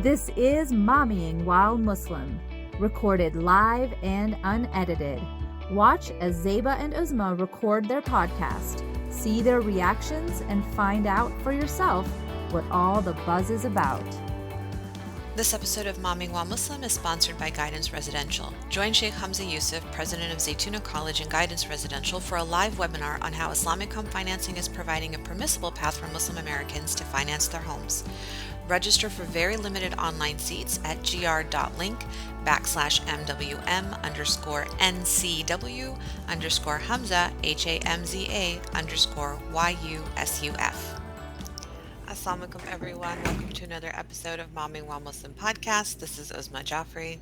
This is Mommying While Muslim, recorded live and unedited. Watch as Zeba and Uzma record their podcast, see their reactions, and find out for yourself what all the buzz is about. This episode of Momming While Muslim is sponsored by Guidance Residential. Join Sheikh Hamza Yusuf, president of Zaytuna College and Guidance Residential, for a live webinar on how Islamic home financing is providing a permissible path for Muslim Americans to finance their homes. Register for very limited online seats at gr.link/MWM_NCW_Hamza HAMZA_YUSUF. Assalamu alaikum everyone. Welcome to another episode of Momming While Muslim podcast. This is Uzma Jaffrey.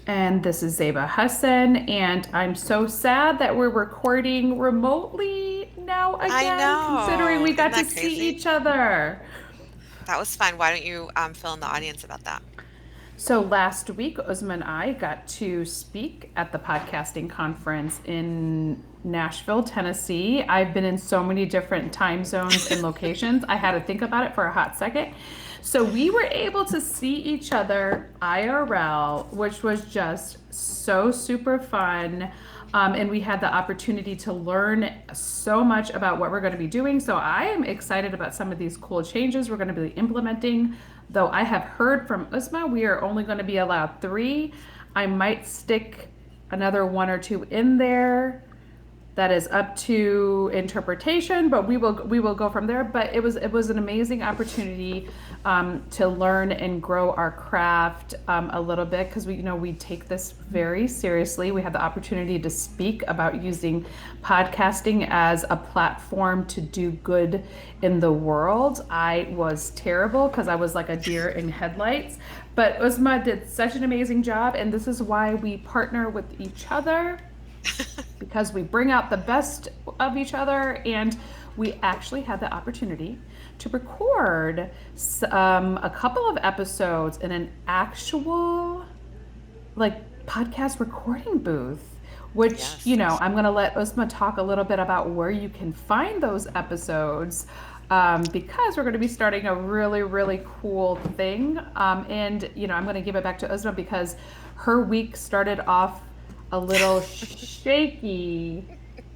And this is Zeba Hassan, and I'm so sad that we're recording remotely now again, I know. considering we got to Isn't that see crazy? each other. That was fun. Why don't you fill in the audience about that? So last week, Uzma and I got to speak at the podcasting conference in Nashville, Tennessee. I've been in so many different time zones and locations. I had to think about it for a hot second. So we were able to see each other IRL, which was just so super fun. And we had the opportunity to learn so much about what we're going to be doing. So I am excited about some of these cool changes we're going to be implementing. Though I have heard from Uzma, we are only going to be allowed 3. I might stick another 1 or 2 in there. That is up to interpretation, but we will go from there. But it was an amazing opportunity to learn and grow our craft a little bit, because we take this very seriously. We had the opportunity to speak about using podcasting as a platform to do good in the world. I was terrible because I was like a deer in headlights, but Uzma did such an amazing job, and this is why we partner with each other. Because we bring out the best of each other, and we actually had the opportunity to record a couple of episodes in an actual podcast recording booth, which Yes. I'm going to let Uzma talk a little bit about where you can find those episodes, because we're going to be starting a really, really cool thing, and I'm going to give it back to Uzma because her week started off a little shaky.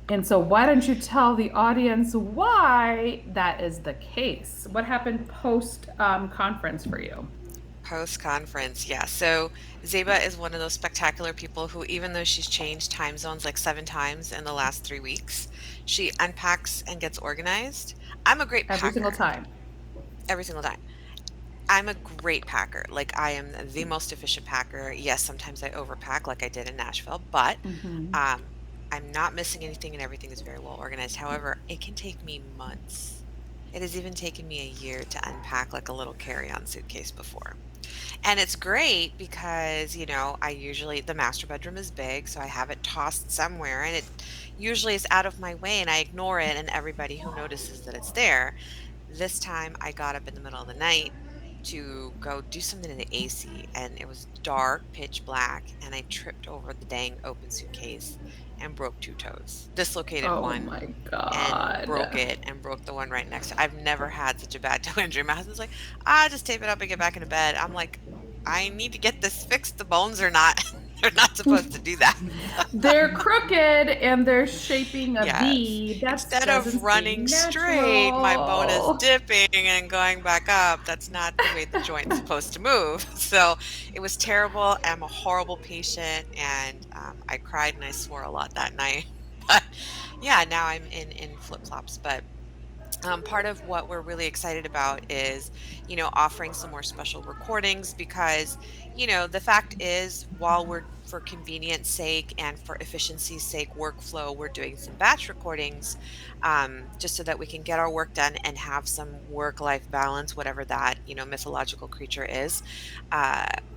And so why don't you tell the audience why that is the case? What happened post conference for you? Post-conference, yeah. So Zeba is one of those spectacular people who, even though she's changed time zones like 7 times in the last 3 weeks, she unpacks and gets organized. I'm a great packer. Every single time. Every single time. I'm a great packer. Like, I am the most efficient packer. Yes, sometimes I overpack like I did in Nashville, but I'm not missing anything and everything is very well organized. However, it can take me months. It has even taken me a year to unpack like a little carry-on suitcase before. And it's great because, the master bedroom is big, so I have it tossed somewhere, and it usually is out of my way and I ignore it, and everybody who notices that it's there. This time I got up in the middle of the night to go do something in the AC, and it was dark, pitch black, and I tripped over the dang open suitcase and broke 2 toes. Dislocated one. Oh my And God. broke it and broke the one right next to it. I've never had such a bad toe injury. My husband's like, just tape it up and get back into bed. I'm like, I need to get this fixed. The bones are not they're not supposed to do that. They're crooked and they're shaping a Yes. V. That Instead doesn't of running seem straight, my bone natural. is dipping and going back up. That's not the way the joint's supposed to move. So it was terrible. I'm a horrible patient, and I cried and I swore a lot that night. But yeah, now I'm in flip-flops. But part of what we're really excited about is, offering some more special recordings because, the fact is, while we're, for convenience sake and for efficiency's sake, workflow, we're doing some batch recordings, just so that we can get our work done and have some work-life balance, whatever that, mythological creature is.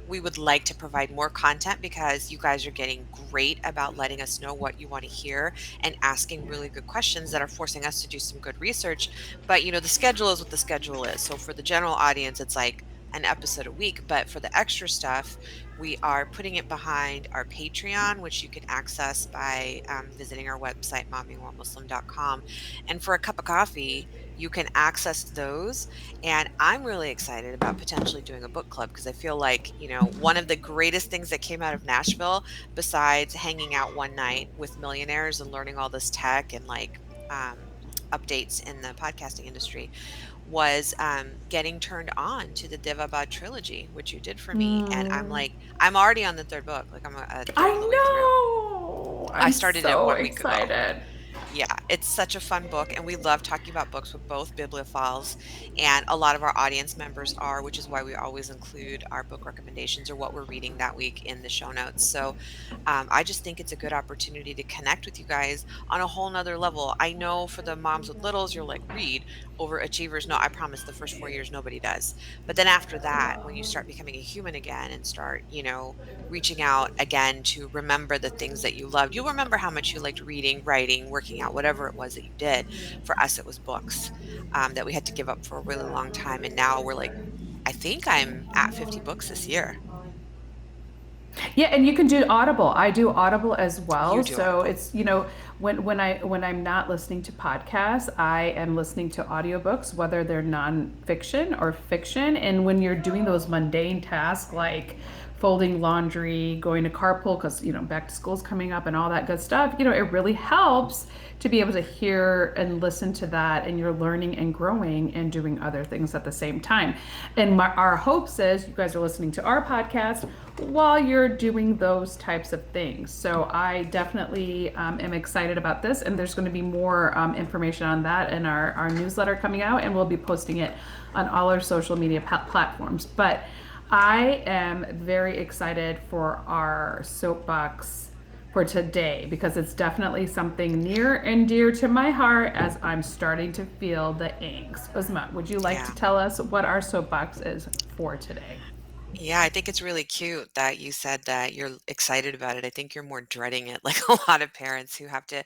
We would like to provide more content because you guys are getting great about letting us know what you want to hear and asking really good questions that are forcing us to do some good research. But, the schedule is what the schedule is. So for the general audience, it's like an episode a week. But for the extra stuff, we are putting it behind our Patreon, which you can access by visiting our website, mommymoremuslim.com. And for a cup of coffee, you can access those. And I'm really excited about potentially doing a book club because I feel like, one of the greatest things that came out of Nashville, besides hanging out one night with millionaires and learning all this tech and like updates in the podcasting industry, was getting turned on to the Devabad trilogy, which you did for me. And I'm Mm. like, I'm already on the third book. Like I'm a third of the way through. I know. I I'm started it so 1 week ago. excited. Yeah, it's such a fun book, and we love talking about books with both bibliophiles, and a lot of our audience members are, which is why we always include our book recommendations or what we're reading that week in the show notes. So I just think it's a good opportunity to connect with you guys on a whole nother level. I know for the moms with littles, you're like, read, overachievers. No, I promise the first 4 years, nobody does. But then after that, when you start becoming a human again and start, reaching out again to remember the things that you loved. You'll remember how much you liked reading, writing, working out, whatever it was that you did. For us, it was books that we had to give up for a really long time. And now we're like, I think I'm at 50 books this year. Yeah, and you can do Audible. I do Audible as well. You do So Audible. it's, when I'm not listening to podcasts, I am listening to audiobooks, whether they're nonfiction or fiction. And when you're doing those mundane tasks like folding laundry, going to carpool because, back to school's coming up and all that good stuff, it really helps to be able to hear and listen to that, and you're learning and growing and doing other things at the same time. And our hopes is you guys are listening to our podcast while you're doing those types of things. So I definitely am excited about this, and there's going to be more information on that in our newsletter coming out, and we'll be posting it on all our social media platforms. But I am very excited for our soapbox for today because it's definitely something near and dear to my heart as I'm starting to feel the angst. Uzma, would you like to Yeah. tell us what our soapbox is for today? Yeah, I think it's really cute that you said that you're excited about it. I think you're more dreading it, like a lot of parents who have to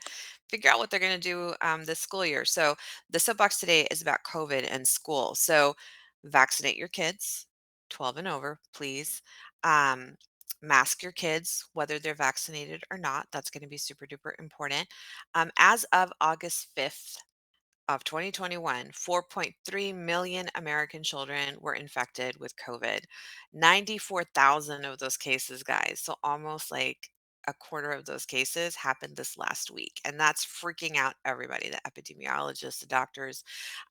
figure out what they're going to do this school year. So, the soapbox today is about COVID and school. So, vaccinate your kids, 12 and over, please. Um, Mask your kids, whether they're vaccinated or not. That's going to be super duper important. As of August 5th, of 2021, 4.3 million American children were infected with COVID. 94,000 of those cases, guys. So almost like a quarter of those cases happened this last week. And that's freaking out everybody, the epidemiologists, the doctors.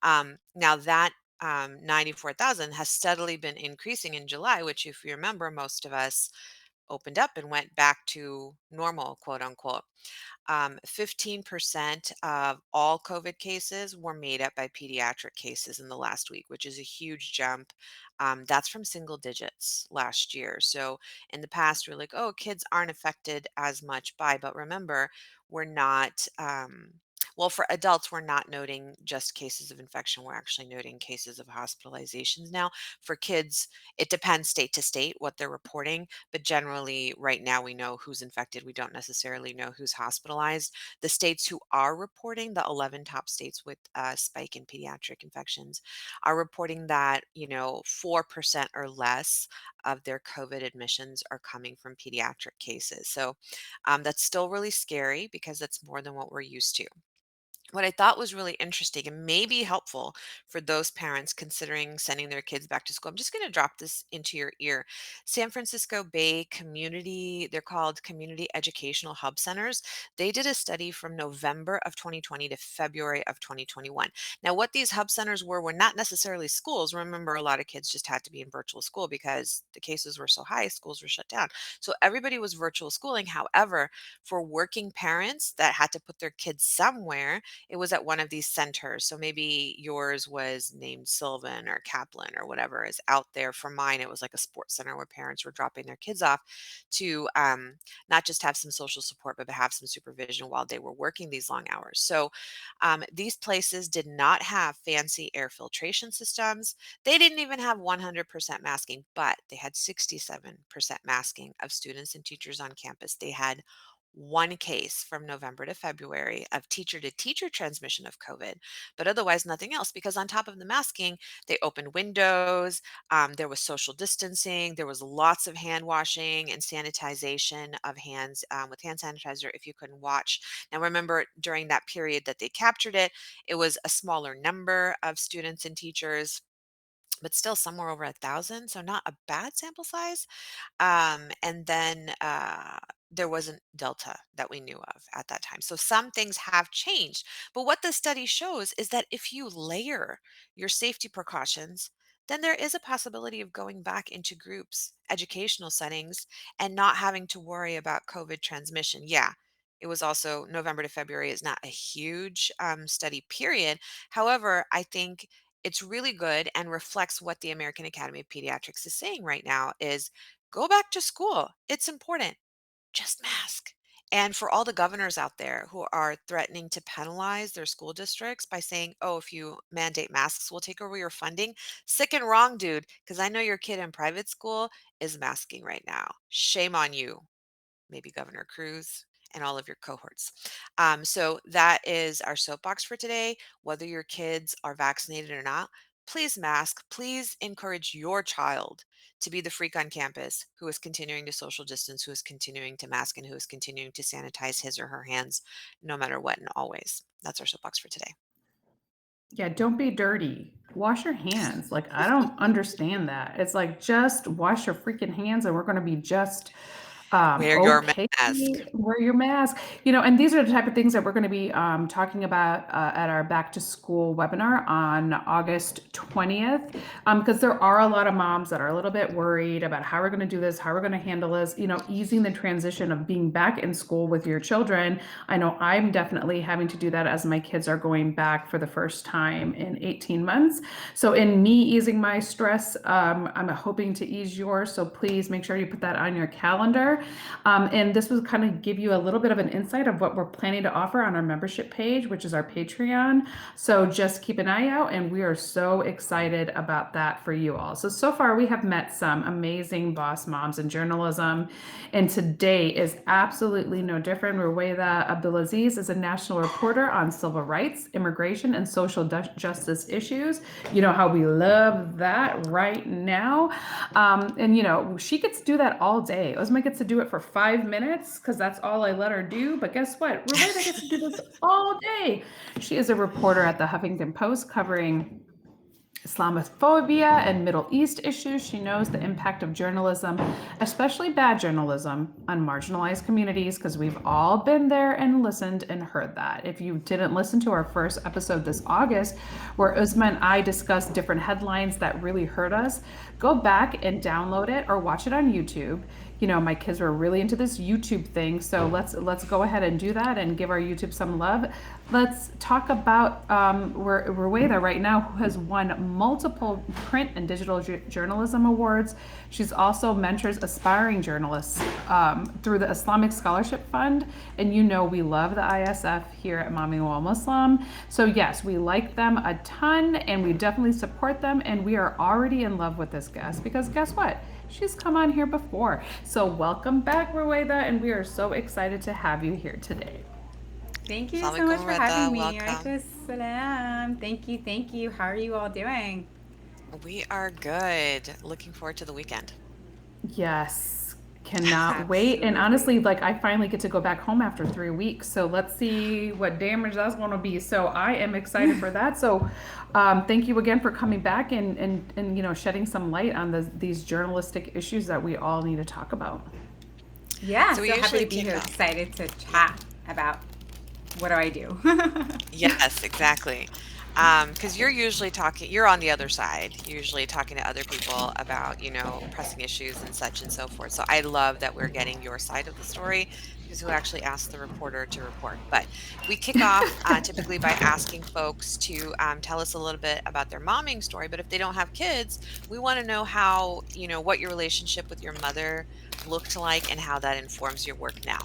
Now that 94,000 has steadily been increasing in July, which, if you remember, most of us opened up and went back to normal, quote unquote. 15% of all COVID cases were made up by pediatric cases in the last week, which is a huge jump. That's from single digits last year. So in the past, we're like, oh, kids aren't affected as much by, but remember, we're not. Well, for adults, we're not noting just cases of infection. We're actually noting cases of hospitalizations now. For kids, it depends state to state what they're reporting, but generally, right now, we know who's infected. We don't necessarily know who's hospitalized. The states who are reporting, the 11 top states with a spike in pediatric infections, are reporting that, 4% or less of their COVID admissions are coming from pediatric cases. So that's still really scary because that's more than what we're used to. What I thought was really interesting and maybe helpful for those parents considering sending their kids back to school. I'm just going to drop this into your ear. San Francisco Bay Community, they're called Community Educational Hub Centers. They did a study from November of 2020 to February of 2021. Now, what these hub centers were not necessarily schools. Remember, a lot of kids just had to be in virtual school because the cases were so high, schools were shut down. So everybody was virtual schooling. However, for working parents that had to put their kids somewhere, it was at one of these centers. So maybe yours was named Sylvan or Kaplan or whatever is out there. For mine, it was like a sports center where parents were dropping their kids off to not just have some social support, but to have some supervision while they were working these long hours. So these places did not have fancy air filtration systems. They didn't even have 100% masking, but they had 67% masking of students and teachers on campus. They had one case from November to February of teacher-to-teacher transmission of COVID, but otherwise nothing else because on top of the masking, they opened windows, there was social distancing, there was lots of hand washing and sanitization of hands with hand sanitizer if you couldn't watch. Now, remember, during that period that they captured it, it was a smaller number of students and teachers, but still somewhere over 1,000, so not a bad sample size. And then there wasn't Delta that we knew of at that time. So some things have changed. But what the study shows is that if you layer your safety precautions, then there is a possibility of going back into groups, educational settings, and not having to worry about COVID transmission. Yeah. It was also November to February is not a huge study period. However, I think it's really good and reflects what the American Academy of Pediatrics is saying right now is go back to school. It's important. Just mask. And for all the governors out there who are threatening to penalize their school districts by saying, oh, if you mandate masks, we'll take over your funding. Sick and wrong, dude, because I know your kid in private school is masking right now. Shame on you, maybe Governor Cruz and all of your cohorts. So that is our soapbox for today. Whether your kids are vaccinated or not, please mask. Please encourage your child to be the freak on campus who is continuing to social distance, who is continuing to mask, and who is continuing to sanitize his or her hands no matter what and always. That's our soapbox for today. Yeah, don't be dirty. Wash your hands. Like, I don't understand that. It's like, just wash your freaking hands and we're going to be just Wear your okay. mask. Wear your mask. And these are the type of things that we're going to be talking about at our back to school webinar on August 20th. Because there are a lot of moms that are a little bit worried about how we're going to do this, how we're going to handle this, easing the transition of being back in school with your children. I know I'm definitely having to do that as my kids are going back for the first time in 18 months. So in me easing my stress, I'm hoping to ease yours. So please make sure you put that on your calendar. And this will kind of give you a little bit of an insight of what we're planning to offer on our membership page, which is our Patreon. So just keep an eye out, and we are so excited about that for you all. So far we have met some amazing boss moms in journalism, and today is absolutely no different. Rowaida Abdelaziz is a national reporter on civil rights, immigration, and social justice issues. You know how we love that right now. And she gets to do that all day. Uzma gets to do it for 5 minutes because that's all I let her do. But guess what? Rowaida gets to do this all day. She is a reporter at the Huffington Post covering Islamophobia and Middle East issues. She knows the impact of journalism, especially bad journalism, on marginalized communities, because we've all been there and listened and heard that. If you didn't listen to our first episode this August, where Uzma and I discussed different headlines that really hurt us, go back and download it or watch it on YouTube. My kids were really into this YouTube thing, so let's go ahead and do that and give our YouTube some love. Let's talk about Rowaida right now, who has won multiple print and digital journalism awards. She's also mentors aspiring journalists through the Islamic Scholarship Fund, and we love the ISF here at Mommy Well Muslim. So yes, we like them a ton, and we definitely support them, and we are already in love with this guest because guess what? She's come on here before. So welcome back, Rowaida, and we are so excited to have you here today. Thank you so much for having me. Welcome. Thank you. How are you all doing? We are good. Looking forward to the weekend. Yes. Cannot wait. And honestly, I finally get to go back home after 3 weeks. So let's see what damage that's going to be. So I am excited for that. So thank you again for coming back and shedding some light on these journalistic issues that we all need to talk about. Yeah, so happy to be here, excited to chat about what do I do. Yes, exactly. Because you're on the other side, usually talking to other people about, pressing issues and such and so forth. So I love that we're getting your side of the story because who actually asked the reporter to report. But we kick off typically by asking folks to tell us a little bit about their momming story. But if they don't have kids, we want to know how, what your relationship with your mother looked like and how that informs your work now.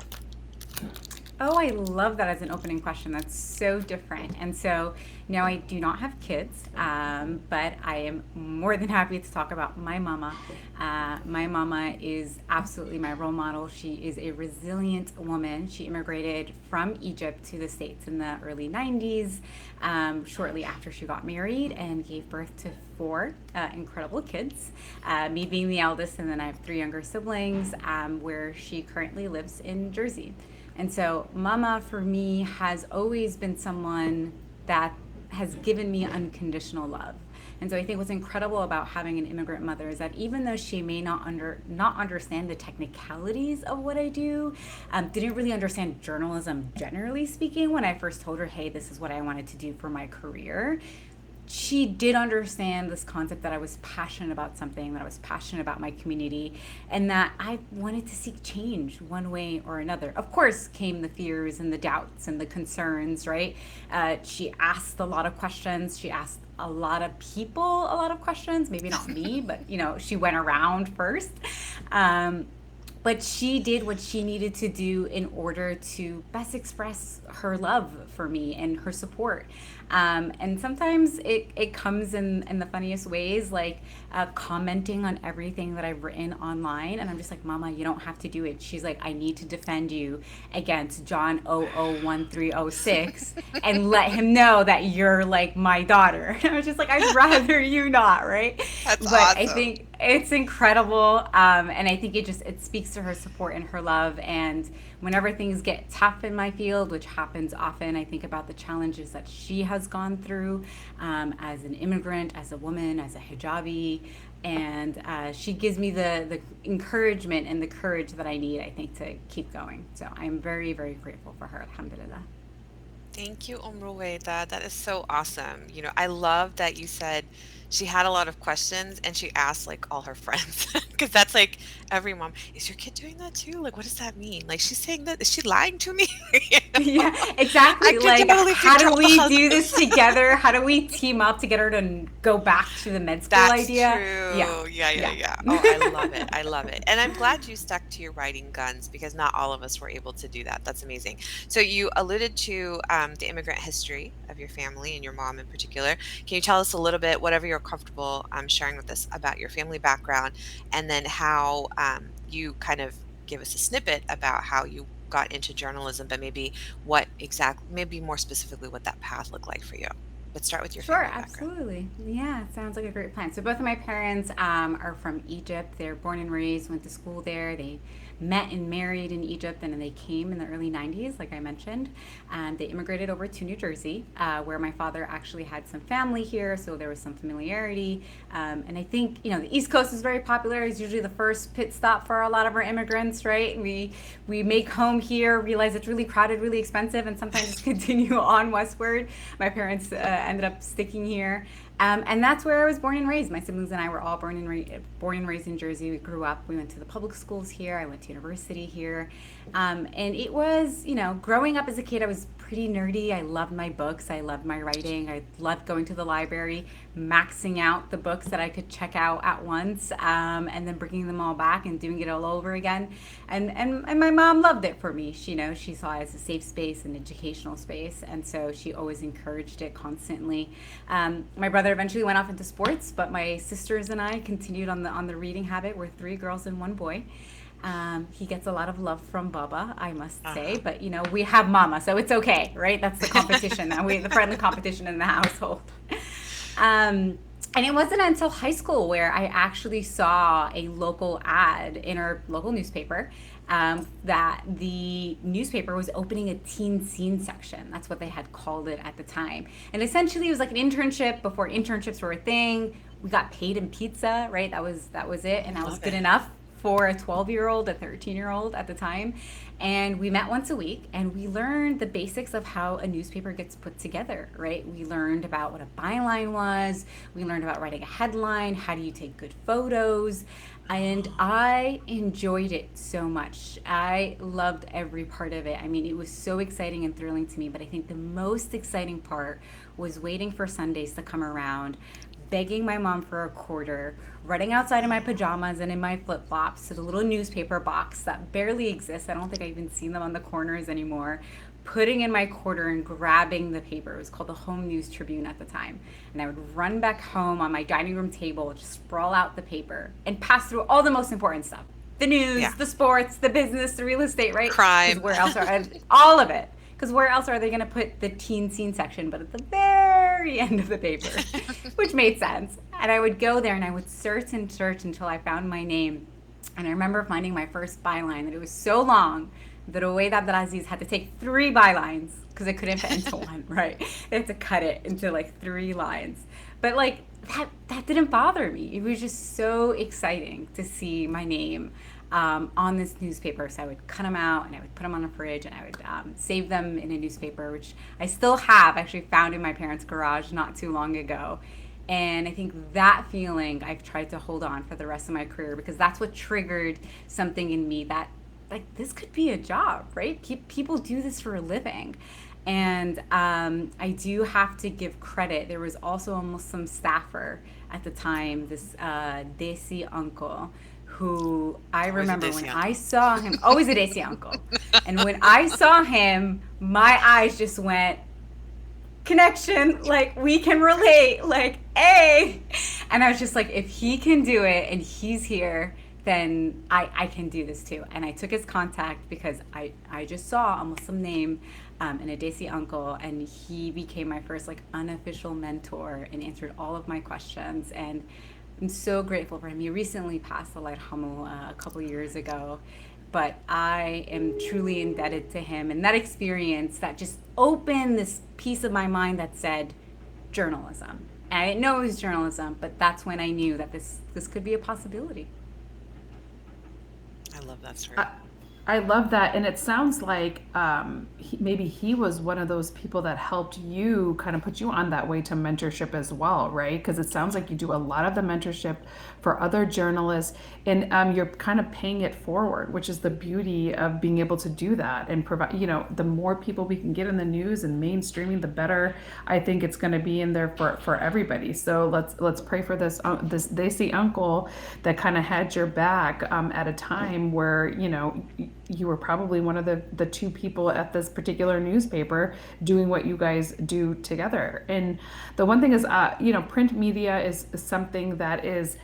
Oh, I love that as an opening question. That's so different. And so, no, I do not have kids, but I am more than happy to talk about my mama. My mama is absolutely my role model. She is a resilient woman. She immigrated from Egypt to the States in the early 90s, shortly after she got married, and gave birth to four incredible kids, me being the eldest, and then I have three younger siblings, where she currently lives in Jersey. And so mama for me has always been someone that has given me unconditional love. And so I think what's incredible about having an immigrant mother is that even though she may not understand the technicalities of what I do, didn't really understand journalism generally speaking when I first told her, hey, this is what I wanted to do for my career, she did understand this concept that I was passionate about something, that I was passionate about my community, and that I wanted to seek change one way or another. Of course, came the fears and the doubts and the concerns, right? She asked a lot of questions. She asked a lot of people a lot of questions, maybe not me, but, she went around first. But she did what she needed to do in order to best express her love for me and her support. And sometimes it comes in the funniest ways, like commenting on everything that I've written online. And I'm just like, Mama, you don't have to do it. She's like, I need to defend you against John 001306 and let him know that you're like my daughter. And I was just like, I'd rather you not, right? That's but awesome. I think it's incredible. And I think it speaks to her support and her love. And whenever things get tough in my field, which happens often, I think about the challenges that she has gone through as an immigrant, as a woman, as a hijabi. And she gives me the encouragement and the courage that I need, I think, to keep going. So I'm very, very grateful for her, alhamdulillah. Thank you, Rowaida. That is so awesome. I love that you said she had a lot of questions and she asked like all her friends because that's like every mom. Is your kid doing that too? Like, what does that mean? Like, she's saying that. Is she lying to me? Yeah, exactly. Like, totally how do we control do this together? How do we team up to get her to go back to the med school That's idea? true. Yeah. Oh, I love it. I love it. And I'm glad you stuck to your writing guns because not all of us were able to do that. That's amazing. So you alluded to the immigrant history of your family and your mom in particular. Can you tell us a little bit, whatever you're comfortable sharing with us, about your family background, and then how you kind of give us a snippet about how you got into journalism, but maybe more specifically what that path looked like for you. Let's start with your family background. Sure, absolutely. Yeah, sounds like a great plan. So both of my parents are from Egypt. They're born and raised, went to school there. They met and married in Egypt, and then they came in the early 90s, like I mentioned. They immigrated over to New Jersey, where my father actually had some family here, so there was some familiarity. And I think, the East Coast is very popular. It's usually the first pit stop for a lot of our immigrants, right? We make home here, realize it's really crowded, really expensive, and sometimes just continue on westward. My parents ended up sticking here. And that's where I was born and raised. My siblings and I were all born and raised in Jersey. We grew up. We went to the public schools here. I went to university here. And it was, growing up as a kid, I was pretty nerdy. I loved my books. I loved my writing. I loved going to the library, maxing out the books that I could check out at once, and then bringing them all back and doing it all over again. And my mom loved it for me. She saw it as a safe space, an educational space. And so she always encouraged it constantly. My brother eventually went off into sports, but my sisters and I continued on the reading habit. We're 3 girls and 1 boy. He gets a lot of love from Baba, I must say, but we have Mama, so it's okay, right? That's the competition, the friendly competition in the household. And it wasn't until high school where I actually saw a local ad in our local newspaper, that the newspaper was opening a teen scene section. That's what they had called it at the time. And essentially it was like an internship before internships were a thing. We got paid in pizza, right? That was it, and that was good enough for a 12-year-old, a 13-year-old at the time. And we met once a week, and we learned the basics of how a newspaper gets put together, right? We learned about what a byline was. We learned about writing a headline. How do you take good photos? And I enjoyed it so much. I loved every part of it. I mean, it was so exciting and thrilling to me, but I think the most exciting part was waiting for Sundays to come around, begging my mom for a quarter, running outside in my pajamas and in my flip-flops to the little newspaper box that barely exists. I don't think I've even seen them on the corners anymore. Putting in my quarter and grabbing the paper. It was called the Home News Tribune at the time. And I would run back home on my dining room table, just sprawl out the paper and pass through all the most important stuff. The news, the sports, the business, the real estate, right? Crime. Where else are all of it? Because where else are they going to put the teen scene section but at the very end of the paper, which made sense. And I would go there and I would search and search until I found my name. And I remember finding my first byline, that it was so long that Rowaida Abdelaziz had to take 3 bylines because it couldn't fit into one, right? They had to cut it into like 3 lines. But like that didn't bother me. It was just so exciting to see my name on this newspaper. So I would cut them out and I would put them on the fridge and I would save them in a newspaper, which I still have, actually found in my parents' garage not too long ago. And I think that feeling I've tried to hold on for the rest of my career, because that's what triggered something in me that, like, this could be a job, right? People do this for a living. And I do have to give credit. There was also a Muslim staffer at the time, this Desi uncle, who I remember when I saw him, always a Desi uncle. And when I saw him, my eyes just went, connection, like, we can relate, like, hey. And I was just like, if he can do it and he's here, then I can do this too. And I took his contact because I just saw a Muslim name and a Desi uncle, and he became my first like unofficial mentor and answered all of my questions. And I'm so grateful for him. He recently passed, Allah yarhamu, a couple years ago. But I am truly indebted to him and that experience that just opened this piece of my mind that said journalism. And I didn't know it was journalism, but that's when I knew that this could be a possibility. I love that story. I love that. And it sounds like maybe he was one of those people that helped you, kind of put you on that way to mentorship as well, right? Because it sounds like you do a lot of the mentorship for other journalists, and you're kind of paying it forward, which is the beauty of being able to do that and provide, the more people we can get in the news and mainstreaming, the better. I think it's going to be in there for everybody. So let's pray for this Desi uncle that kind of had your back at a time where, you were probably one of the 2 people at this particular newspaper doing what you guys do together. And the one thing is, print media is something that is,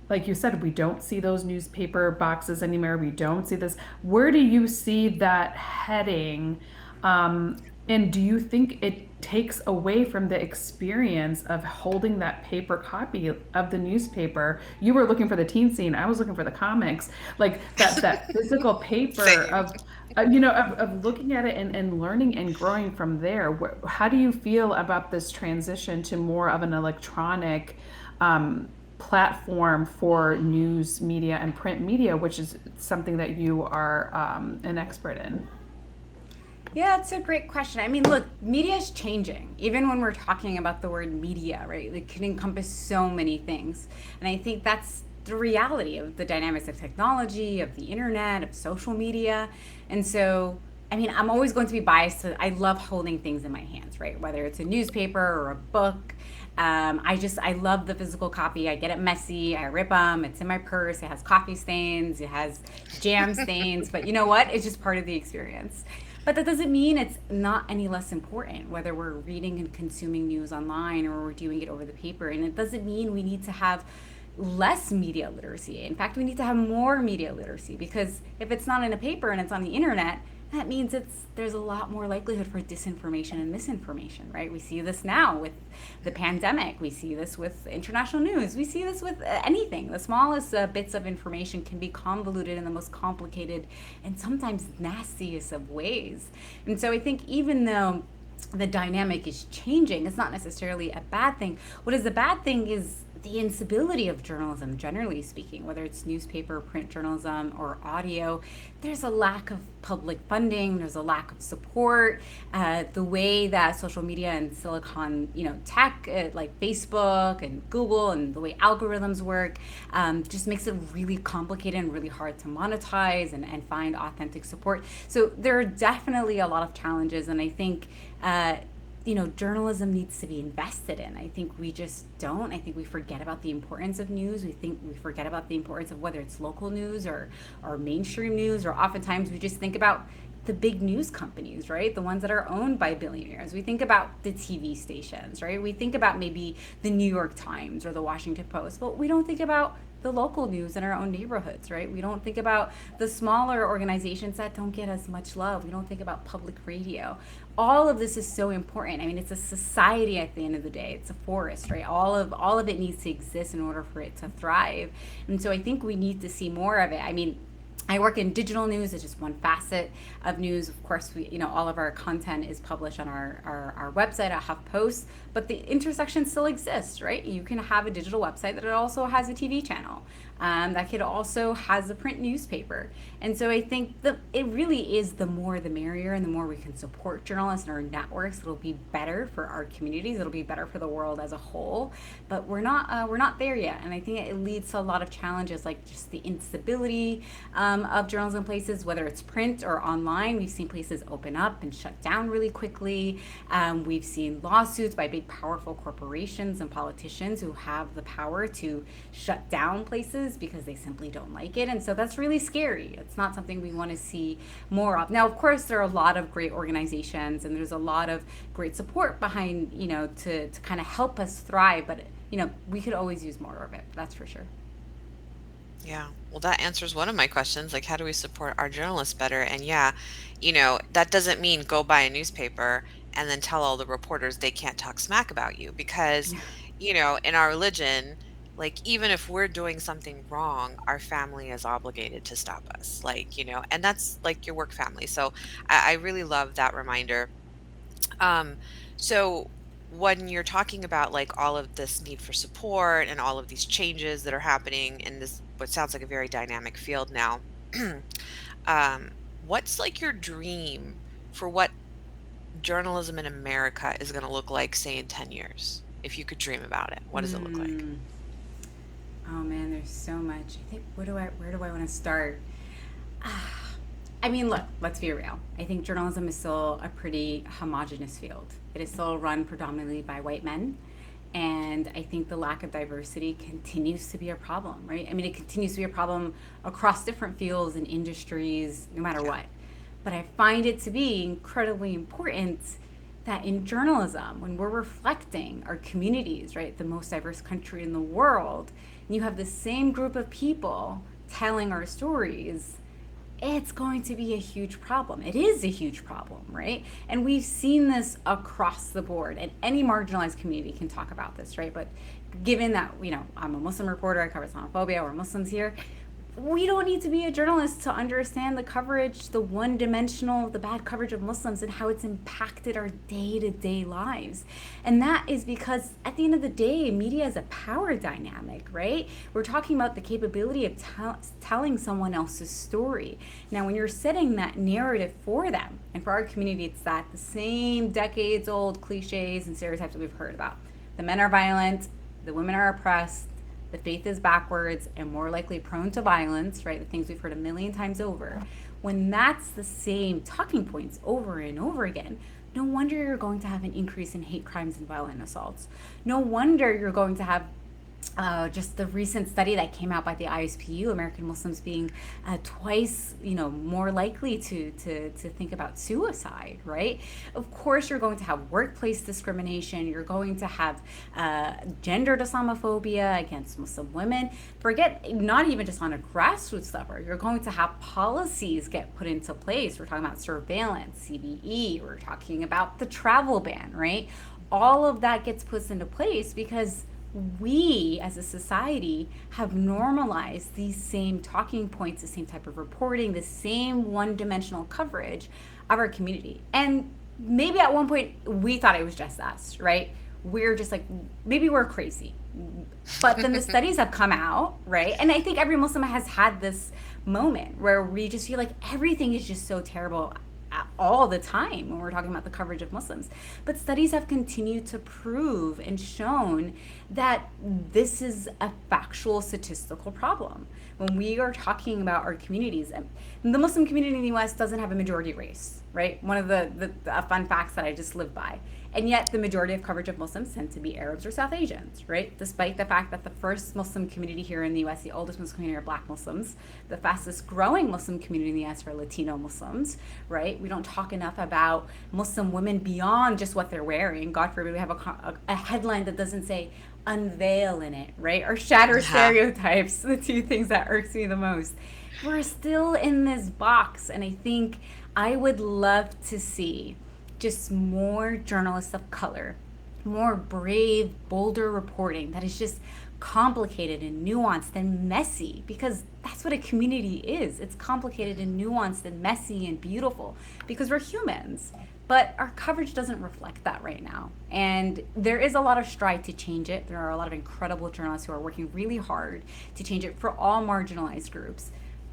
like you said, we don't see those newspaper boxes anymore. We don't see this. Where do you see that heading? And do you think it takes away from the experience of holding that paper copy of the newspaper? You were looking for the teen scene. I was looking for the comics, like that physical paper of looking at it and learning and growing from there. How do you feel about this transition to more of an electronic platform for news media and print media, which is something that you are an expert in? Yeah, it's a great question. I mean, look, media is changing. Even when we're talking about the word media, right? It can encompass so many things. And I think that's the reality of the dynamics of technology, of the internet, of social media. And so, I mean, I'm always going to be biased. I love holding things in my hands, right? Whether it's a newspaper or a book. I love the physical copy. I get it messy. I rip them. It's in my purse. It has coffee stains. It has jam stains. But you know what? It's just part of the experience. But that doesn't mean it's not any less important, whether we're reading and consuming news online or we're doing it over the paper. And it doesn't mean we need to have less media literacy. In fact, we need to have more media literacy, because if it's not in a paper and it's on the internet, that means there's a lot more likelihood for disinformation and misinformation, right? We see this now with the pandemic. We see this with international news. We see this with anything. The smallest bits of information can be convoluted in the most complicated and sometimes nastiest of ways. And so I think even though the dynamic is changing, it's not necessarily a bad thing. What is a bad thing is the instability of journalism, generally speaking, whether it's newspaper, print journalism, or audio. There's a lack of public funding. There's a lack of support. The way that social media and Silicon, tech, like Facebook and Google, and the way algorithms work, just makes it really complicated and really hard to monetize and find authentic support. So there are definitely a lot of challenges, and I think journalism needs to be invested in. I think we just don't. I think we forget about the importance of news. We forget about the importance of whether it's local news or mainstream news, or oftentimes we just think about the big news companies, right? The ones that are owned by billionaires. We think about the TV stations, right? We think about maybe the New York Times or the Washington Post, but we don't think about the local news in our own neighborhoods, right? We don't think about the smaller organizations that don't get as much love. We don't think about public radio. All of this is so important. I mean, it's a society at the end of the day. It's a forest, right? All of it needs to exist in order for it to thrive. And so I think we need to see more of it. I mean, I work in digital news. It's just one facet of news. Of course, all of our content is published on our website at HuffPost, but the intersection still exists, right? You can have a digital website that it also has a TV channel. That kid also has a print newspaper. And so I think it really is the more the merrier, and the more we can support journalists and our networks, it'll be better for our communities. It'll be better for the world as a whole. But we're not there yet. And I think it leads to a lot of challenges, like just the instability of journalism places, whether it's print or online. We've seen places open up and shut down really quickly. We've seen lawsuits by big, powerful corporations and politicians who have the power to shut down places because they simply don't like it. And so that's really scary. It's not something we want to see more of. Now, of course, there are a lot of great organizations and there's a lot of great support behind, to kind of help us thrive. But, we could always use more of it. That's for sure. Yeah. Well, that answers one of my questions, like how do we support our journalists better? And yeah, that doesn't mean go buy a newspaper and then tell all the reporters they can't talk smack about you because, in our religion, like even if we're doing something wrong, our family is obligated to stop us, and that's like your work family. So I really love that reminder. So when you're talking about like all of this need for support and all of these changes that are happening in this, what sounds like a very dynamic field now, what's like your dream for what journalism in America is going to look like, say, in 10 years? If you could dream about it, what does it look like? Oh man, there's so much. I think where do I want to start? I mean, look, let's be real. I think journalism is still a pretty homogenous field. It is still run predominantly by white men. And I think the lack of diversity continues to be a problem, right? I mean, it continues to be a problem across different fields and industries, no matter what. But I find it to be incredibly important that in journalism, when we're reflecting our communities, right, the most diverse country in the world, and you have the same group of people telling our stories, it's going to be a huge problem. It is a huge problem, right? And we've seen this across the board, and any marginalized community can talk about this, right? But given that, I'm a Muslim reporter, I cover Islamophobia, we're Muslims here, we don't need to be a journalist to understand the coverage, the one-dimensional, the bad coverage of Muslims and how it's impacted our day-to-day lives. And that is because at the end of the day, media is a power dynamic, right? We're talking about the capability of telling someone else's story. Now, when you're setting that narrative for them, and for our community, it's that the same decades-old cliches and stereotypes that we've heard about. The men are violent, the women are oppressed, the faith is backwards and more likely prone to violence, right? The things we've heard a million times over. When that's the same talking points over and over again, no wonder you're going to have an increase in hate crimes and violent assaults. No wonder you're going to have just the recent study that came out by the ISPU, American Muslims being twice, more likely to think about suicide, right? Of course, you're going to have workplace discrimination. You're going to have gendered Islamophobia against Muslim women. Forget, not even just on a grassroots level. You're going to have policies get put into place. We're talking about surveillance, CBE. We're talking about the travel ban, right? All of that gets put into place because we as a society have normalized these same talking points, the same type of reporting, the same one-dimensional coverage of our community. And maybe at one point we thought it was just us, right? We're just like, maybe we're crazy. But then the studies have come out, right? And I think every Muslim has had this moment where we just feel like everything is just so terrible all the time when we're talking about the coverage of Muslims. But studies have continued to prove and shown that this is a factual statistical problem. When we are talking about our communities, and the Muslim community in the US doesn't have a majority race, right? One of the fun facts that I just live by. And yet the majority of coverage of Muslims tend to be Arabs or South Asians, right? Despite the fact that the first Muslim community here in the US, the oldest Muslim community, are Black Muslims. The fastest growing Muslim community in the US are Latino Muslims, right? We don't talk enough about Muslim women beyond just what they're wearing. God forbid we have a headline that doesn't say unveil in it, right? Or shatter stereotypes, the two things that irks me the most. We're still in this box, and I think I would love to see just more journalists of color, more brave, bolder reporting that is just complicated and nuanced and messy, because that's what a community is. It's complicated and nuanced and messy and beautiful because we're humans. But our coverage doesn't reflect that right now. And there is a lot of stride to change it. There are a lot of incredible journalists who are working really hard to change it for all marginalized groups.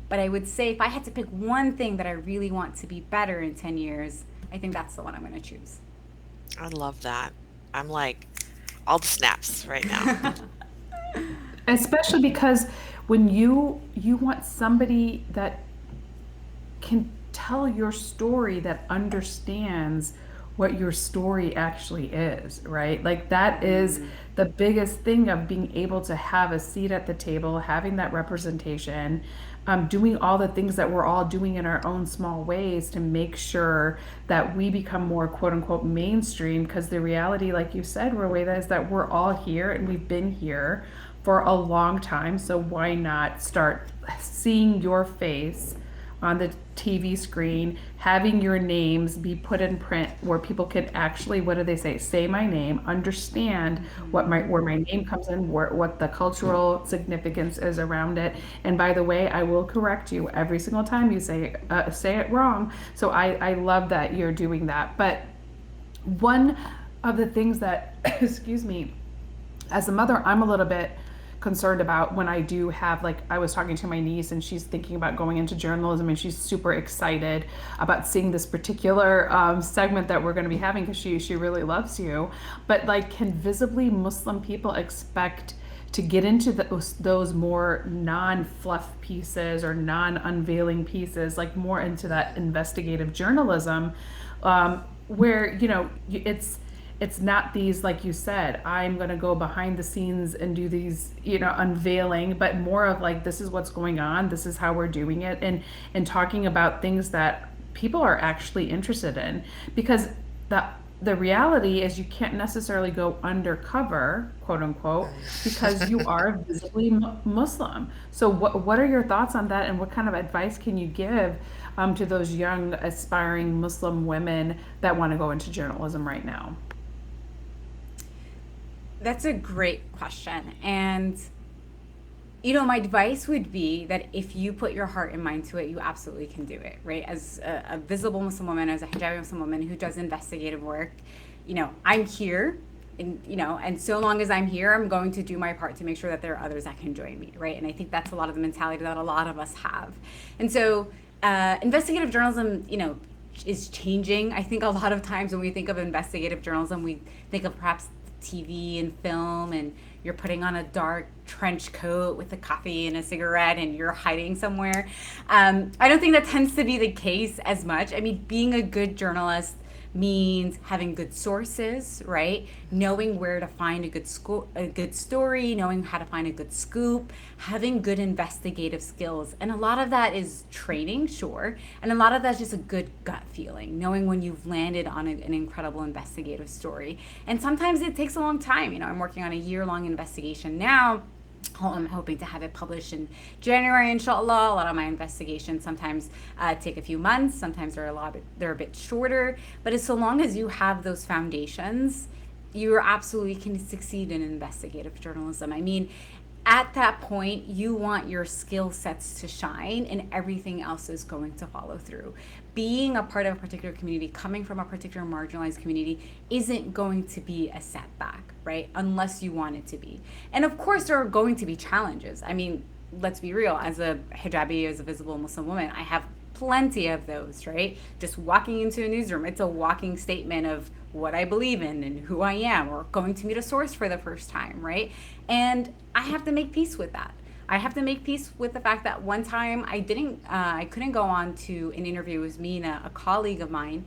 But I would say if I had to pick one thing that I really want to be better in 10 years, I think that's the one I'm going to choose. I love that. I'm like all the snaps right now. Especially because when you want somebody that can tell your story, that understands what your story actually is, right? Like that is the biggest thing of being able to have a seat at the table, having that representation, doing all the things that we're all doing in our own small ways to make sure that we become more quote unquote mainstream. Because the reality, like you said, Rowaida, is that we're all here and we've been here for a long time. So why not start seeing your face on the TV screen, having your names be put in print where people can actually, what do they say my name, understand where my name comes in, what the cultural significance is around it. And by the way, I will correct you every single time you say it wrong. So I love that you're doing that. But one of the things that, excuse me, as a mother, I'm a little bit concerned about when I do have, like, I was talking to my niece and she's thinking about going into journalism and she's super excited about seeing this particular segment that we're going to be having because she really loves you. But like, can visibly Muslim people expect to get into those more non-fluff pieces or non-unveiling pieces, like more into that investigative journalism, where, you know, it's not these, like you said, I'm going to go behind the scenes and do these, you know, unveiling, but more of like, this is what's going on, this is how we're doing it, and talking about things that people are actually interested in. Because the reality is you can't necessarily go undercover, quote unquote, because you are visibly Muslim. So what are your thoughts on that, and what kind of advice can you give to those young aspiring Muslim women that want to go into journalism right now? That's a great question. And, you know, my advice would be that if you put your heart and mind to it, you absolutely can do it, right? As a visible Muslim woman, as a hijabi Muslim woman who does investigative work, you know, I'm here, and, you know, and so long as I'm here, I'm going to do my part to make sure that there are others that can join me, right? And I think that's a lot of the mentality that a lot of us have. And so investigative journalism, you know, is changing. I think a lot of times when we think of investigative journalism, we think of perhaps TV and film, and you're putting on a dark trench coat with a coffee and a cigarette and you're hiding somewhere. I don't think that tends to be the case as much. I mean, being a good journalist means having good sources, right? Knowing where to find a good story, knowing how to find a good scoop, having good investigative skills. And a lot of that is training, sure. And a lot of that's just a good gut feeling, knowing when you've landed on an incredible investigative story. And sometimes it takes a long time. You know, I'm working on a year-long investigation now. I'm hoping to have it published in January, inshallah. A lot of my investigations sometimes take a few months. Sometimes they're a bit shorter. But so long as you have those foundations, you absolutely can succeed in investigative journalism. I mean, at that point, you want your skill sets to shine and everything else is going to follow through. Being a part of a particular community, coming from a particular marginalized community, isn't going to be a setback, right? Unless you want it to be. And of course, there are going to be challenges. I mean, let's be real, as a hijabi, as a visible Muslim woman, I have plenty of those, right? Just walking into a newsroom, it's a walking statement of what I believe in and who I am, or going to meet a source for the first time, right? And I have to make peace with that. I have to make peace with the fact that one time I couldn't go on to an interview. It was me and a colleague of mine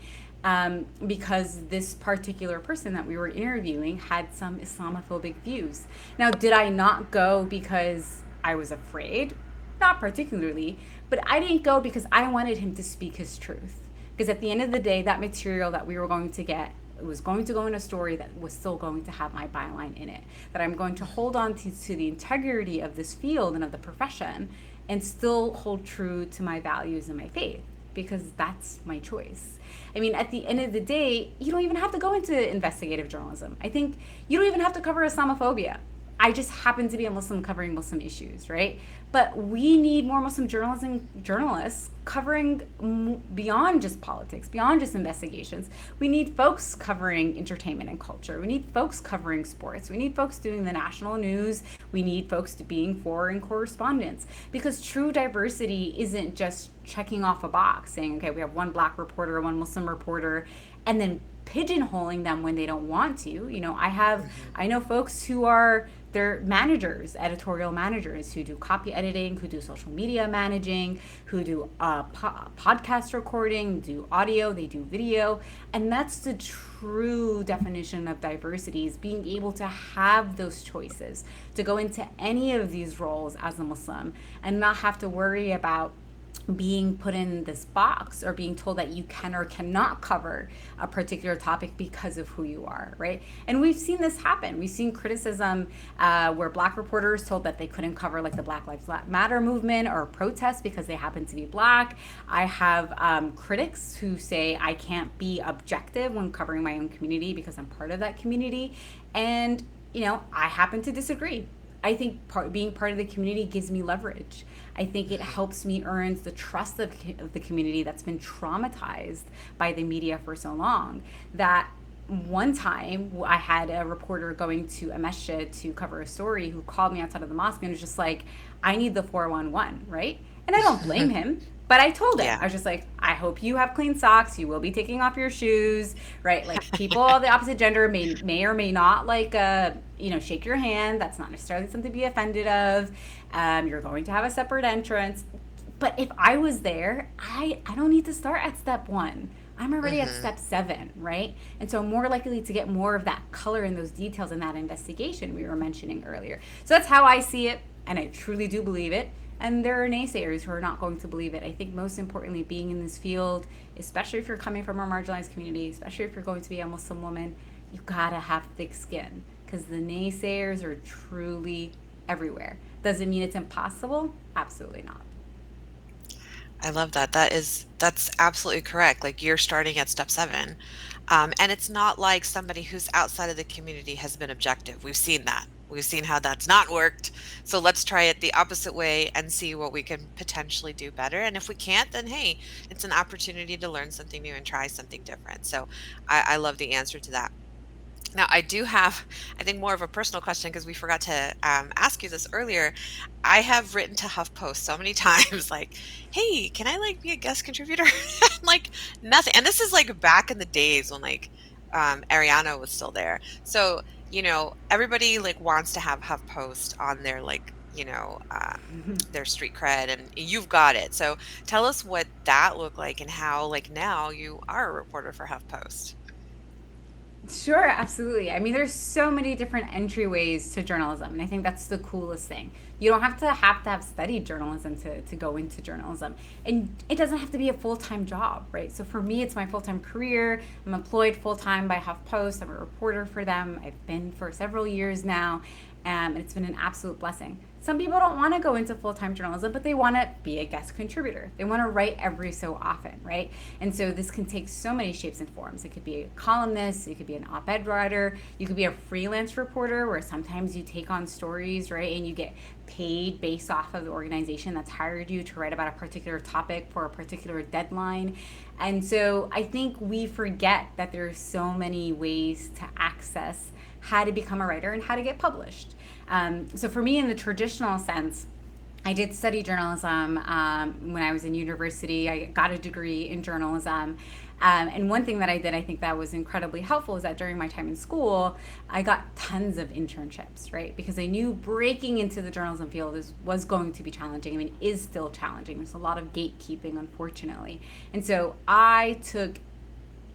because this particular person that we were interviewing had some Islamophobic views. Now, did I not go because I was afraid? Not particularly, but I didn't go because I wanted him to speak his truth. Because at the end of the day, that material that we were going to get, it was going to go in a story that was still going to have my byline in it. That I'm going to hold on to the integrity of this field and of the profession and still hold true to my values and my faith, because that's my choice. I mean, at the end of the day, you don't even have to go into investigative journalism. I think you don't even have to cover Islamophobia. I just happen to be a Muslim covering Muslim issues, right? But we need more Muslim journalists covering beyond just politics, beyond just investigations. We need folks covering entertainment and culture. We need folks covering sports. We need folks doing the national news. We need folks being foreign correspondents, because true diversity isn't just checking off a box saying, okay, we have one Black reporter, one Muslim reporter, and then pigeonholing them when they don't want to. You know, I know folks who are, they're managers, editorial managers, who do copy editing, who do social media managing, who do podcast recording, do audio, they do video. And that's the true definition of diversity, is being able to have those choices to go into any of these roles as a Muslim and not have to worry about being put in this box or being told that you can or cannot cover a particular topic because of who you are, right? And we've seen this happen. We've seen criticism where Black reporters told that they couldn't cover like the Black Lives Matter movement or protests because they happen to be Black. I have critics who say I can't be objective when covering my own community because I'm part of that community. And, you know, I happen to disagree. I think being part of the community gives me leverage. I think it helps me earn the trust of the community that's been traumatized by the media for so long. That one time I had a reporter going to a masjid to cover a story who called me outside of the mosque and was just like, I need the 411, right? And I don't blame him. But I told him, I was just like, I hope you have clean socks. You will be taking off your shoes, right? Like, people of the opposite gender may or may not like, shake your hand. That's not necessarily something to be offended of. You're going to have a separate entrance. But if I was there, I don't need to start at step 1. I'm already at step 7, right? And so I'm more likely to get more of that color in those details in that investigation we were mentioning earlier. So that's how I see it, and I truly do believe it. And there are naysayers who are not going to believe it. I think most importantly, being in this field, especially if you're coming from a marginalized community, especially if you're going to be a Muslim woman, you gotta have thick skin, because the naysayers are truly everywhere. Does it mean it's impossible? Absolutely not. I love that. That's absolutely correct. Like, you're starting at step 7. And it's not like somebody who's outside of the community has been objective. We've seen that. We've seen how that's not worked. So let's try it the opposite way and see what we can potentially do better. And if we can't, then hey, it's an opportunity to learn something new and try something different. So I love the answer to that. Now, I do have, I think, more of a personal question, because we forgot to ask you this earlier. I have written to HuffPost so many times, like, hey, can I be a guest contributor? Like, nothing. And this is back in the days when Ariana was still there. So, everybody wants to have HuffPost on their their street cred, and you've got it. So tell us what that looked like and how now you are a reporter for HuffPost. Sure, absolutely. I mean, there's so many different entryways to journalism, and I think that's the coolest thing. You don't have to have studied journalism to go into journalism, and it doesn't have to be a full-time job, right? So for me, it's my full-time career. I'm employed full-time by HuffPost. I'm a reporter for them. I've been for several years now, and it's been an absolute blessing. Some people don't want to go into full-time journalism, but they want to be a guest contributor. They want to write every so often, right? And so this can take so many shapes and forms. It could be a columnist, it could be an op-ed writer, you could be a freelance reporter where sometimes you take on stories, right? And you get paid based off of the organization that's hired you to write about a particular topic for a particular deadline. And so I think we forget that there are so many ways to access how to become a writer and how to get published. So for me, in the traditional sense, I did study journalism when I was in university. I got a degree in journalism. And one thing that I did, I think that was incredibly helpful, is that during my time in school, I got tons of internships, right? Because I knew breaking into the journalism field was going to be challenging. I mean, is still challenging. There's a lot of gatekeeping, unfortunately. And so I took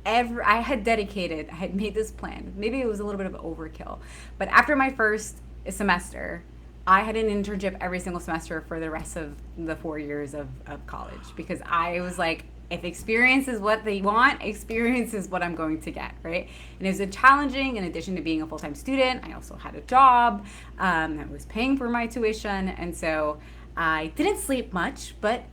I had made this plan. Maybe it was a little bit of overkill, but after my first semester, I had an internship every single semester for the rest of the 4 years of college, because I was like, if experience is what they want, experience is what I'm going to get, right? And it was challenging. In addition to being a full-time student, I also had a job that was paying for my tuition. And so I didn't sleep much, but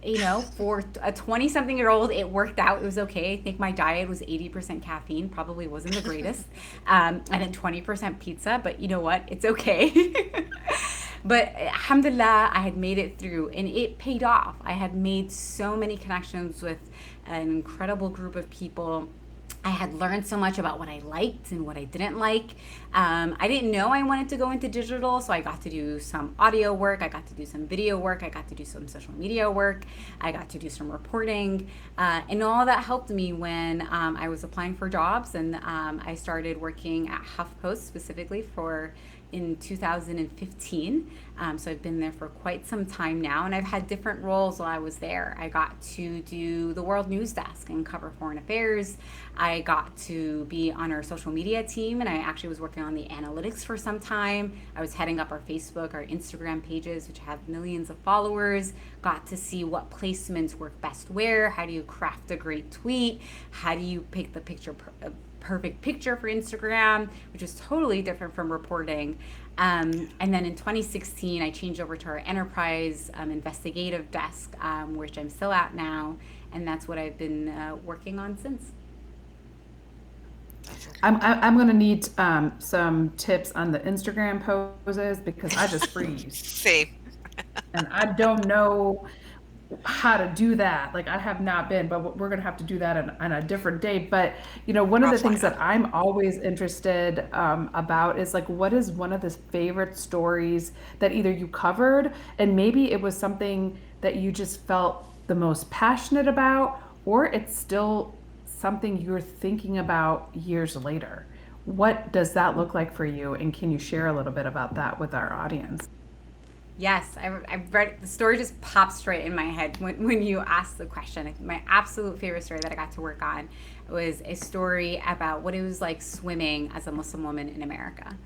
for a 20-something-year-old, it worked out. It was okay. I think my diet was 80% caffeine, probably wasn't the greatest. And then 20% pizza, but you know what? It's okay. But alhamdulillah, I had made it through, and it paid off. I had made so many connections with an incredible group of people. I had learned so much about what I liked and what I didn't like. I didn't know I wanted to go into digital, so I got to do some audio work. I got to do some video work. I got to do some social media work. I got to do some reporting. And all that helped me when I was applying for jobs. And I started working at HuffPost specifically in 2015. So I've been there for quite some time now, and I've had different roles while I was there. I got to do the World News Desk and cover foreign affairs. I got to be on our social media team, and I actually was working on the analytics for some time. I was heading up our Facebook, our Instagram pages, which have millions of followers. Got to see what placements work best where. How do you craft a great tweet? How do you pick the perfect picture for Instagram, which is totally different from reporting. And then in 2016, I changed over to our enterprise investigative desk, which I'm still at now, and that's what I've been working on since. I'm going to need some tips on the Instagram poses, because I just freeze. Same. And I don't know how to do that. Like, I have not been, but we're going to have to do that on a different day. But, one of the things that I'm always interested about is, like, what is one of the favorite stories that either you covered, and maybe it was something that you just felt the most passionate about, or it's still something you're thinking about years later. What does that look like for you? And can you share a little bit about that with our audience? Yes, I've read, the story just popped straight in my head when you asked the question. My absolute favorite story that I got to work on was a story about what it was like swimming as a Muslim woman in America.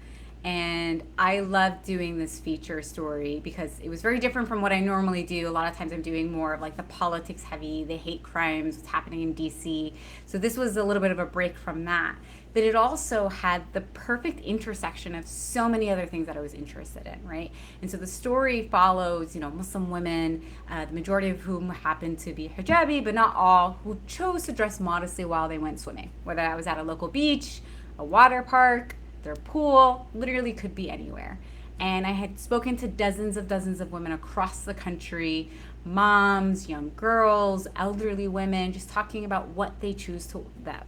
And I love doing this feature story because it was very different from what I normally do. A lot of times I'm doing more of like the politics heavy, the hate crimes, what's happening in DC. So this was a little bit of a break from that. But it also had the perfect intersection of so many other things that I was interested in, right? And so the story follows, Muslim women, the majority of whom happen to be hijabi, but not all, who chose to dress modestly while they went swimming. Whether that was at a local beach, a water park, their pool, literally could be anywhere. And I had spoken to dozens of women across the country, moms, young girls, elderly women, just talking about what they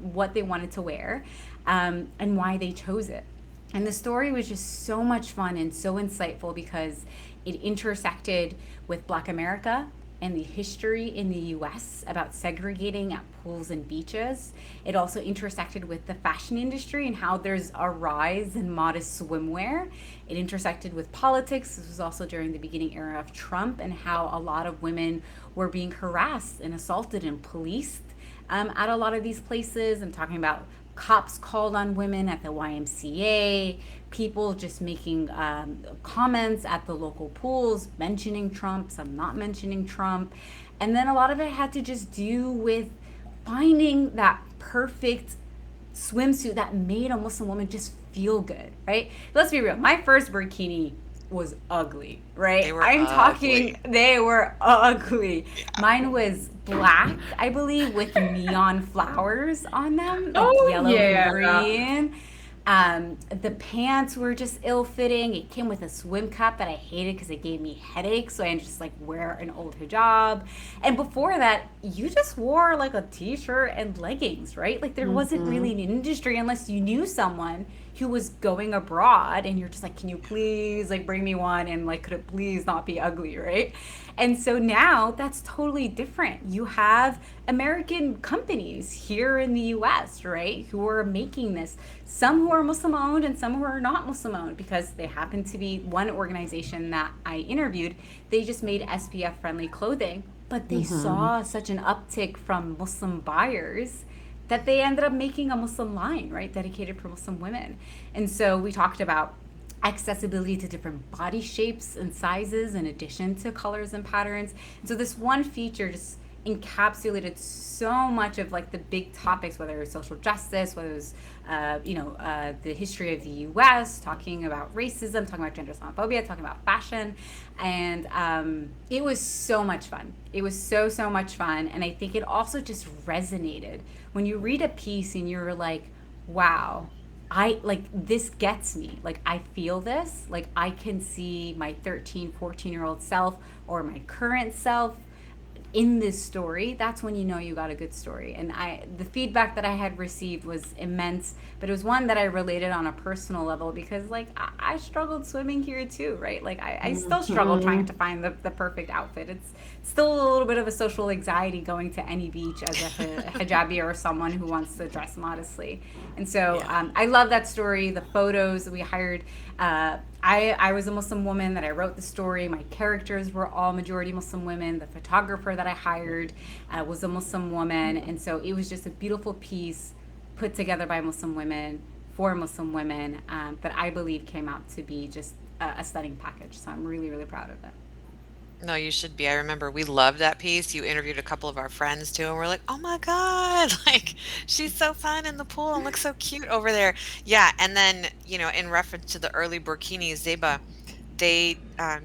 what they wanted to wear, and why they chose it. And the story was just so much fun and so insightful because it intersected with Black America and the history in the US about segregating at pools and beaches. It also intersected with the fashion industry and how there's a rise in modest swimwear. It intersected with politics. This was also during the beginning era of Trump, and how a lot of women were being harassed and assaulted and policed at a lot of these places. I'm talking about cops called on women at the YMCA, people just making comments at the local pools, mentioning Trump, some not mentioning Trump. And then a lot of it had to just do with finding that perfect swimsuit that made a Muslim woman just feel good, right? Let's be real. My first burkini was ugly, right? They were ugly. Yeah. Mine was black, I believe, with neon flowers on them, like yellow and green. The pants were just ill-fitting. It came with a swim cap that I hated because it gave me headaches, so I just wear an old hijab. And before that, you just wore like a t-shirt and leggings, right? Like there wasn't really an industry unless you knew someone who was going abroad, and you're just like, can you please bring me one, and could it please not be ugly, right? And so now that's totally different. You have American companies here in the US, right, who are making this, some who are Muslim owned and some who are not Muslim owned, because they happen to be one organization that I interviewed. They just made SPF friendly clothing, but they saw such an uptick from Muslim buyers that they ended up making a Muslim line, right, dedicated for Muslim women. And so we talked about accessibility to different body shapes and sizes in addition to colors and patterns. And so this one feature just encapsulated so much of like the big topics, whether it was social justice, whether it was the history of the U.S., talking about racism, talking about gender Islamophobia, talking about fashion, and it was so much fun. It was so much fun, and I think it also just resonated when you read a piece and you're like, wow. This gets me. Like, I feel this. Like, I can see my 13, 14-year-old self or my current self in this story. That's when you know you got a good story. And the feedback that I had received was immense, but it was one that I related on a personal level because, like, I struggled swimming here too, right? Like, I still struggle trying to find the perfect outfit. It's still a little bit of a social anxiety going to any beach as a hijabi or someone who wants to dress modestly. And so I love that story. The photos that we hired, I was a Muslim woman that I wrote the story. My characters were all majority Muslim women. The photographer that I hired was a Muslim woman. And so it was just a beautiful piece put together by Muslim women for Muslim women that I believe came out to be just a stunning package. So I'm really, really proud of it. No, you should be. I remember we loved that piece. You interviewed a couple of our friends too, and we're like, oh my God, like she's so fun in the pool and looks so cute over there. Yeah. And then, in reference to the early burkinis, Zeba, they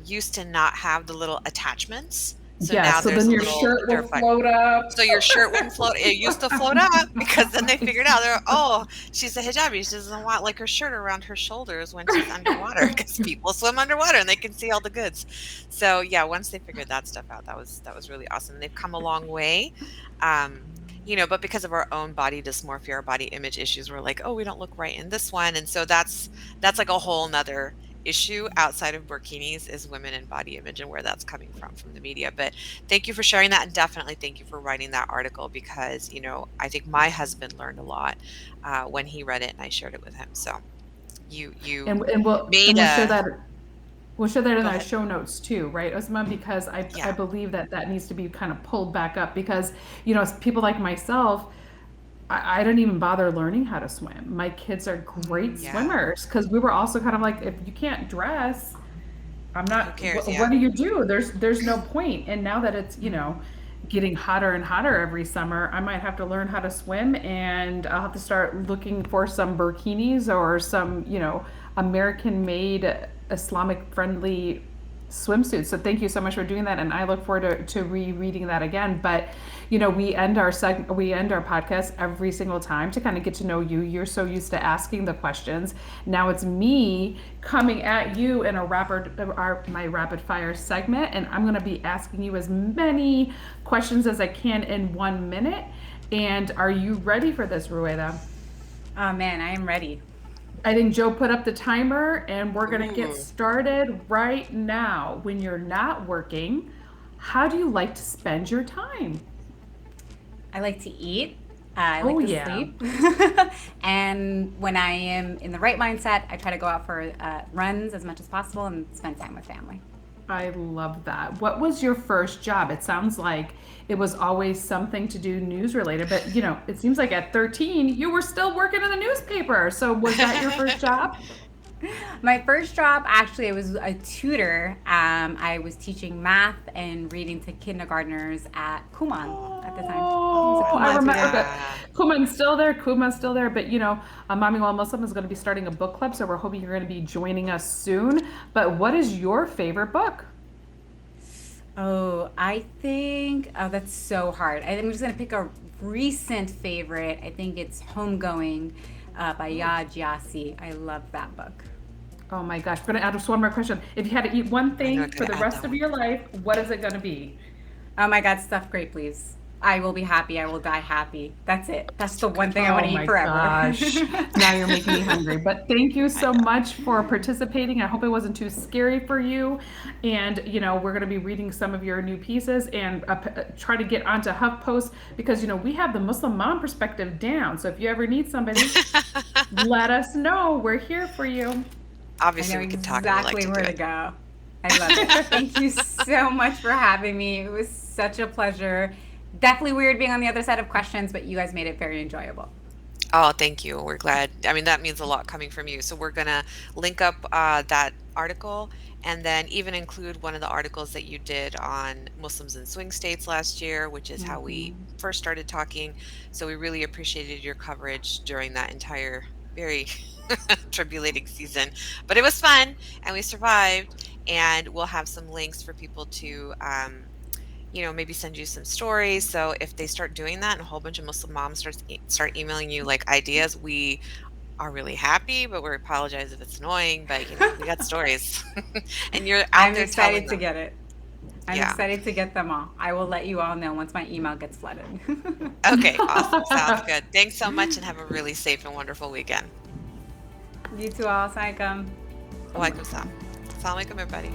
used to not have the little attachments. So now so there's then your little, shirt they're will fun. float up. So your shirt wouldn't float. It used to float up because then they figured out she's a hijabi. She doesn't want like her shirt around her shoulders when she's underwater because people swim underwater and they can see all the goods. So yeah, once they figured that stuff out, that was really awesome. They've come a long way. But because of our own body dysmorphia, our body image issues, we're like, oh, we don't look right in this one. And so that's like a whole nother issue outside of burkinis is women and body image and where that's coming from the media. But thank you for sharing that, and definitely thank you for writing that article because I think my husband learned a lot when he read it and I shared it with him. So you made share that. We'll share that in our ahead. show notes too, right, Osma? Because I believe that needs to be kind of pulled back up because people like myself, I don't even bother learning how to swim. My kids are great swimmers because we were also kind of like, if you can't dress, I'm not. Who cares? What do you do? There's no point. And now that it's getting hotter and hotter every summer, I might have to learn how to swim, and I'll have to start looking for some burkinis or some American-made, Islamic-friendly swimsuits. So thank you so much for doing that, and I look forward to rereading that again. But we end our podcast every single time to kind of get to know you. You're so used to asking the questions. Now it's me coming at you in my rapid fire segment, and I'm going to be asking you as many questions as I can in 1 minute. And are you ready for this, Rowaida? Oh man, I am ready. I think Joe put up the timer, and we're going to get started right now. When you're not working, how do you like to spend your time? I like to eat. I like to sleep. And when I am in the right mindset, I try to go out for runs as much as possible and spend time with family. I love that. What was your first job? It sounds like it was always something to do news related, but it seems like at 13 you were still working in the newspaper. So was that your first job? My first job, actually, I was a tutor. I was teaching math and reading to kindergartners at Kuman at the time. I remember that. Kuman's still there. But, Mommy While Muslim is going to be starting a book club, so we're hoping you're going to be joining us soon. But what is your favorite book? Oh, that's so hard. I'm just going to pick a recent favorite. I think it's Homegoing by Yad Yassi. I love that book. Oh my gosh, we're going to add just one more question. If you had to eat one thing for the rest of your life, what is it going to be? Oh my God, stuffed grape leaves. I will be happy. I will die happy. That's it. That's the one thing I want to eat forever. Gosh. Now you're making me hungry. But thank you so much for participating. I hope it wasn't too scary for you. And, we're going to be reading some of your new pieces and try to get onto HuffPost because, we have the Muslim mom perspective down. So if you ever need somebody, let us know. We're here for you. Obviously, we can talk exactly where to go. I love it. Thank you so much for having me. It was such a pleasure. definitely weird being on the other side of questions, but you guys made it very enjoyable. Oh, thank you. We're glad. I mean, that means a lot coming from you. So we're gonna link up that article and then even include one of the articles that you did on Muslims in swing states last year, which is how we Mhm. first started talking. So we really appreciated your coverage during that entire very tribulating season. But it was fun and we survived. And we'll have some links for people to maybe send you some stories. So if they start doing that and a whole bunch of Muslim moms start emailing you like ideas, we are really happy, but we apologize if it's annoying. But we got stories, and you're out I'm there telling excited to them. get it. I'm Yeah. excited to get them all. I will let you all know once my email gets flooded. Okay. Awesome. Sounds good. Thanks so much, and have a really safe and wonderful weekend. You too all. Assalamualaikum. Walaikum salam. Assalamualaikum, everybody.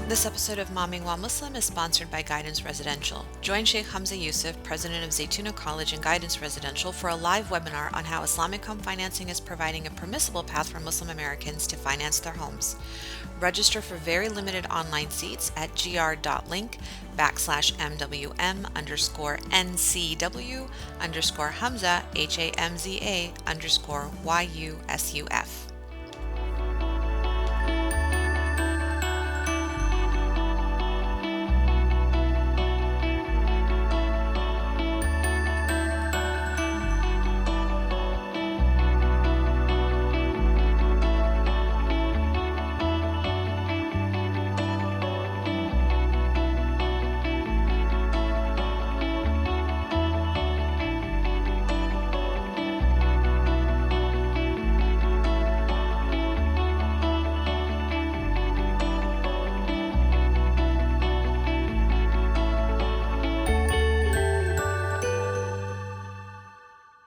This episode of Momming While Muslim is sponsored by Guidance Residential. Join Sheikh Hamza Yusuf, president of Zaytuna College and Guidance Residential, for a live webinar on how Islamic home financing is providing a permissible path for Muslim Americans to finance their homes. Register for very limited online seats at gr.link/MWM_NCW_Hamza HAMZA_YUSUF.